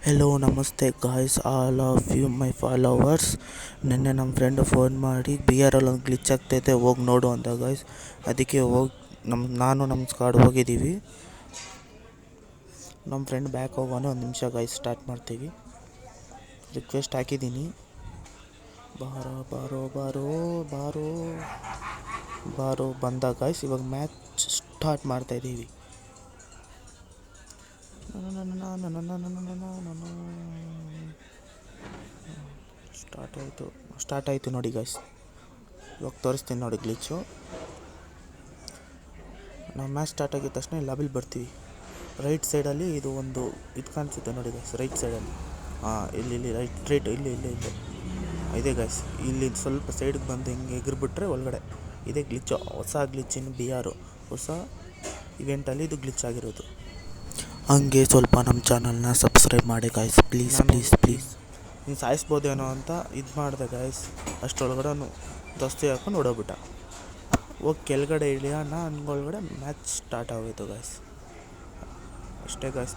Hello ನಮಸ್ತೆ guys all of you my followers. ನಿನ್ನೆ ನಮ್ಮ ಫ್ರೆಂಡ್ ಫೋನ್ ಮಾಡಿ ಬಿ ಆರ್ ಎಲ್ ಒಂದು ಗ್ಲಿಚ್ ಆಗ್ತೈತೆ ಹೋಗಿ ನೋಡು ಅಂತ ಗಾಯ್ಸ್. ಅದಕ್ಕೆ ಹೋಗಿ ನಾನು ನಮ್ಮ ಸ್ಕ್ವಾಡ್ ಹೋಗಿದ್ದೀವಿ. ನಮ್ಮ ಫ್ರೆಂಡ್ ಬ್ಯಾಕ್ ಹೋಗೋಣ, ಒಂದು ನಿಮಿಷ ಗಾಯ್ಸ್ ಸ್ಟಾರ್ಟ್ ಮಾಡ್ತೀವಿ. ರಿಕ್ವೆಸ್ಟ್ ಹಾಕಿದ್ದೀನಿ, ಬಾರೋ ಬಾರೋ ಬಾರೋ ಬಾರೋ ಬಾರೋ ಬಂದ ಗಾಯ್ಸ್. ಇವಾಗ ಮ್ಯಾಚ್ ಸ್ಟಾರ್ಟ್ ಮಾಡ್ತಾಯಿದ್ದೀವಿ. ಸ್ಟಾರ್ಟ್ ಆಯಿತು ನೋಡಿ ಗಾಯ್ಸ್. ಇವಾಗ ತೋರಿಸ್ತೀನಿ ನೋಡಿ ಗ್ಲಿಚ್ಚು. ನಾವು ಮ್ಯಾಚ್ ಸ್ಟಾರ್ಟ್ ಆಗಿದ ತಕ್ಷಣ ಲಾಬಿಲಿ ಬರ್ತೀವಿ. ರೈಟ್ ಸೈಡಲ್ಲಿ ಇದು ಕಾಣಿಸುತ್ತೆ ನೋಡಿ ಗಾಯ್ಸ್, ರೈಟ್ ಸೈಡಲ್ಲಿ. ಇಲ್ಲಿ ರೈಟ್ ಇಲ್ಲಿ ಇದೆ ಗಾಯ್ಸ್. ಇಲ್ಲಿ ಸ್ವಲ್ಪ ಸೈಡ್ಗೆ ಬಂದು ಹಿಂಗೆ ಎಗ್ರಿಬಿಟ್ರೆ ಒಳಗಡೆ ಇದೇ ಗ್ಲಿಚ್ಚು. ಹೊಸ ಗ್ಲಿಚ್ಚಿನ ಹೊಸ ಇವೆಂಟಲ್ಲಿ ಇದು ಗ್ಲಿಚ್ ಆಗಿರೋದು. ಹಂಗೆ ಸ್ವಲ್ಪ ನಮ್ಮ ಚಾನಲ್ನ ಸಬ್ಸ್ಕ್ರೈಬ್ ಮಾಡಿ ಗಾಯ್ಸ್, ಪ್ಲೀಸ್ ಪ್ಲೀಸ್ ಪ್ಲೀಸ್. ನೀನು ಸಾಯಿಸ್ಬೋದೇನೋ ಅಂತ ಇದು ಮಾಡಿದೆ ಗಾಯ್ಸ್. ಅಷ್ಟರೊಳಗಡೆ ದಸ್ತಿ ಹಾಕೊಂಡು ಹೊಡೋಗ್ಬಿಟ್ಟ. ಹೋಗಿ ಕೆಳಗಡೆ ಇಳಿಯೋಣ ಅನ್ಗೊಳಗಡೆ ಮ್ಯಾಚ್ ಸ್ಟಾರ್ಟ್ ಆಗೋಯ್ತು ಗಾಯ್ಸ್. ಅಷ್ಟೇ ಗಾಯ್ಸ್.